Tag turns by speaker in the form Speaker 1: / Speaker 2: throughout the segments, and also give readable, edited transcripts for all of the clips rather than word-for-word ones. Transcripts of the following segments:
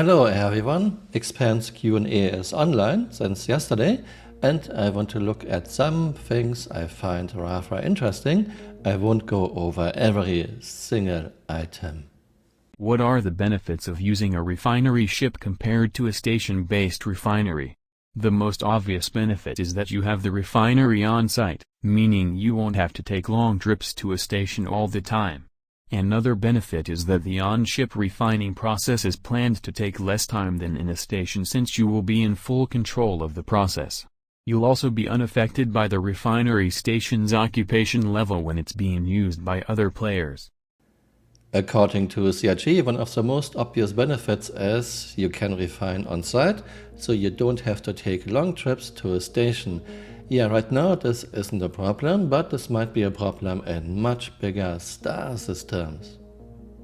Speaker 1: Hello everyone, Expanse Q&A is online since yesterday and I want to look at some things I find rather interesting. I won't go over every single item.
Speaker 2: What are the benefits of using a refinery ship compared to a station-based refinery? The most obvious benefit is that you have the refinery on site, meaning you won't have to take long trips to a station all the time. Another benefit is that the on-ship refining process is planned to take less time than in a station since you will be in full control of the process. You'll also be unaffected by the refinery station's occupation level when it's being used by other players.
Speaker 1: According to CIG, one of the most obvious benefits is you can refine on site, so you don't have to take long trips to a station. Yeah, right now this isn't a problem, but this might be a problem in much bigger star systems.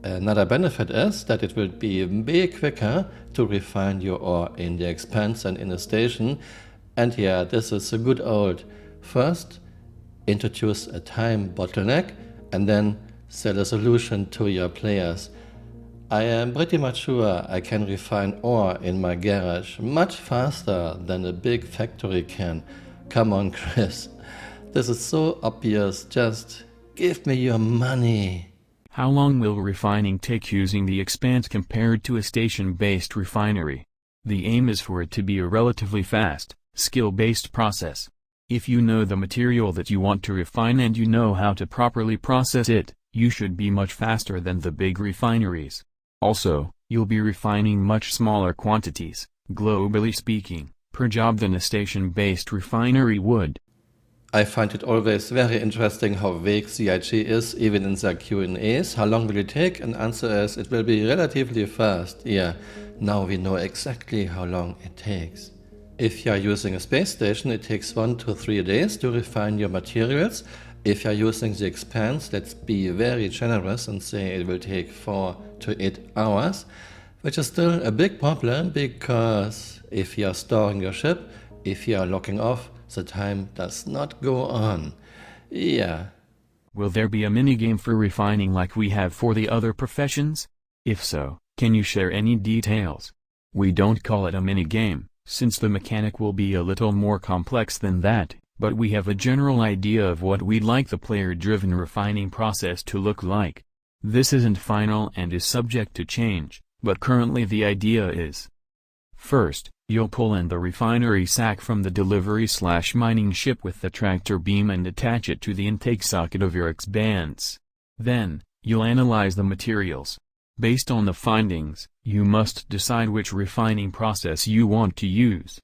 Speaker 1: Another benefit is that it will be way quicker to refine your ore in the Expanse than in a station. And yeah, this is a good old first introduce a time bottleneck and then sell a solution to your players. I am pretty much sure I can refine ore in my garage much faster than a big factory can. Come on, Chris. This is so obvious, just give me your money.
Speaker 2: How long will refining take using the Expanse compared to a station-based refinery? The aim is for it to be a relatively fast, skill-based process. If you know the material that you want to refine and you know how to properly process it, you should be much faster than the big refineries. Also, you'll be refining much smaller quantities, globally speaking, per job than a station-based refinery would.
Speaker 1: I find it always very interesting how vague CIG is, even in their Q&As. How long will it take? And answer is, it will be relatively fast. Yeah, now we know exactly how long it takes. If you are using a space station, it takes 1 to 3 days to refine your materials. If you are using the Expanse, let's be very generous and say it will take 4 to 8 hours, which is still a big problem because if you are storing your ship, if you are locking off, the time does not go on. Yeah.
Speaker 2: Will there be a minigame for refining like we have for the other professions? If so, can you share any details? We don't call it a minigame, since the mechanic will be a little more complex than that, but we have a general idea of what we'd like the player-driven refining process to look like. This isn't final and is subject to change, but currently the idea is: first, you'll pull in the refinery sack from the delivery/mining ship with the tractor beam and attach it to the intake socket of your Expanse. Then, you'll analyze the materials. Based on the findings, you must decide which refining process you want to use.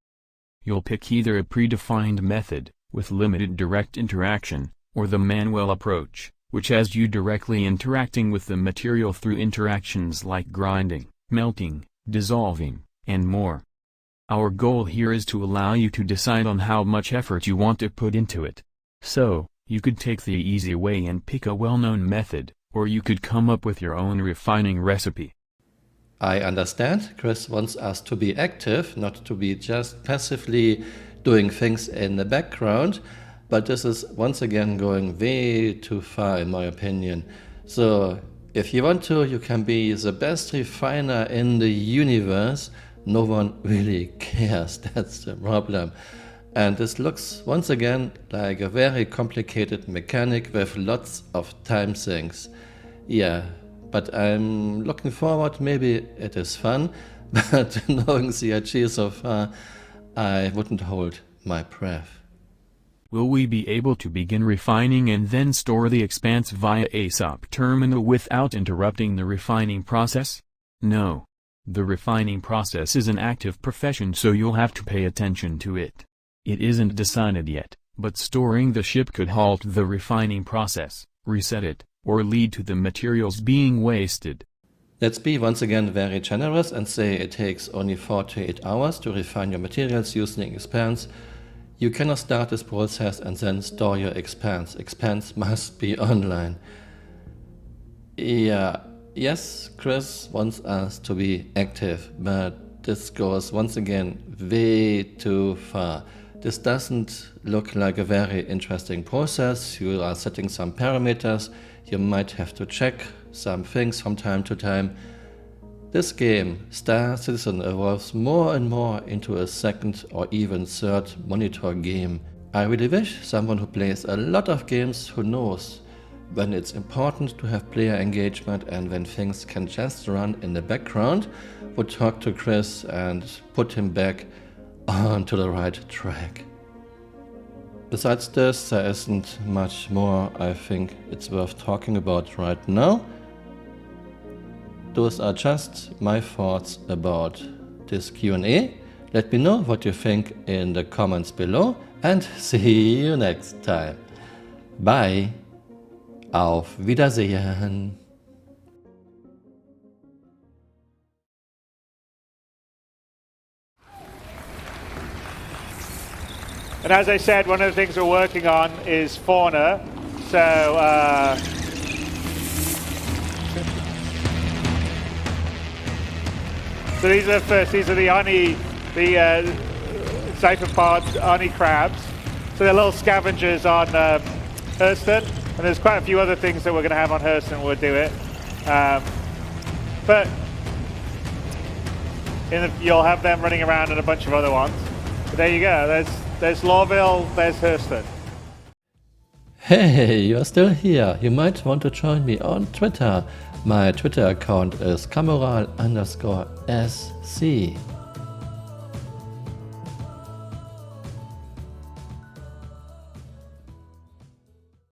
Speaker 2: You'll pick either a predefined method, with limited direct interaction, or the manual approach, which has you directly interacting with the material through interactions like grinding, melting, dissolving, and more. Our goal here is to allow you to decide on how much effort you want to put into it. So, you could take the easy way and pick a well-known method, or you could come up with your own refining recipe.
Speaker 1: I understand. Chris wants us to be active, not to be just passively doing things in the background, but this is once again going way too far in my opinion. So, if you want to, you can be the best refiner in the universe. No one really cares, that's the problem. And this looks once again like a very complicated mechanic with lots of time sinks. Yeah, but I'm looking forward, maybe it is fun, but knowing CIG so far, I wouldn't hold my breath.
Speaker 2: Will we be able to begin refining and then store the Expanse via a SOP terminal without interrupting the refining process? No. The refining process is an active profession, so you'll have to pay attention to it. It isn't decided yet, but storing the ship could halt the refining process, reset it, or lead to the materials being wasted.
Speaker 1: Let's be once again very generous and say it takes only 4 to 8 hours to refine your materials using Expanse. You cannot start this process and then store your Expanse. Expanse must be online. Yeah. Yes, Chris wants us to be active, but this goes once again way too far. This doesn't look like a very interesting process. You are setting some parameters, you might have to check some things from time to time. This game, Star Citizen, evolves more and more into a second or even third monitor game. I really wish someone who plays a lot of games who knows when it's important to have player engagement and when things can just run in the background would talk to Chris and put him back onto the right track. Besides this, there isn't much more I think it's worth talking about right now. Those are just my thoughts about this Q&A. Let me know what you think in the comments below and see you next time. Bye. Auf Wiedersehen.
Speaker 3: And as I said, one of the things we're working on is fauna. So these are the Oni, the cypherpod Oni crabs. So they're little scavengers on Hurston, and there's quite a few other things that we're going to have on Hurston. We'll do it, but you'll have them running around and a bunch of other ones. But there you go. There's Lawville. There's Hurston.
Speaker 1: Hey, you're still here. You might want to join me on Twitter. My Twitter account is Camural_SC.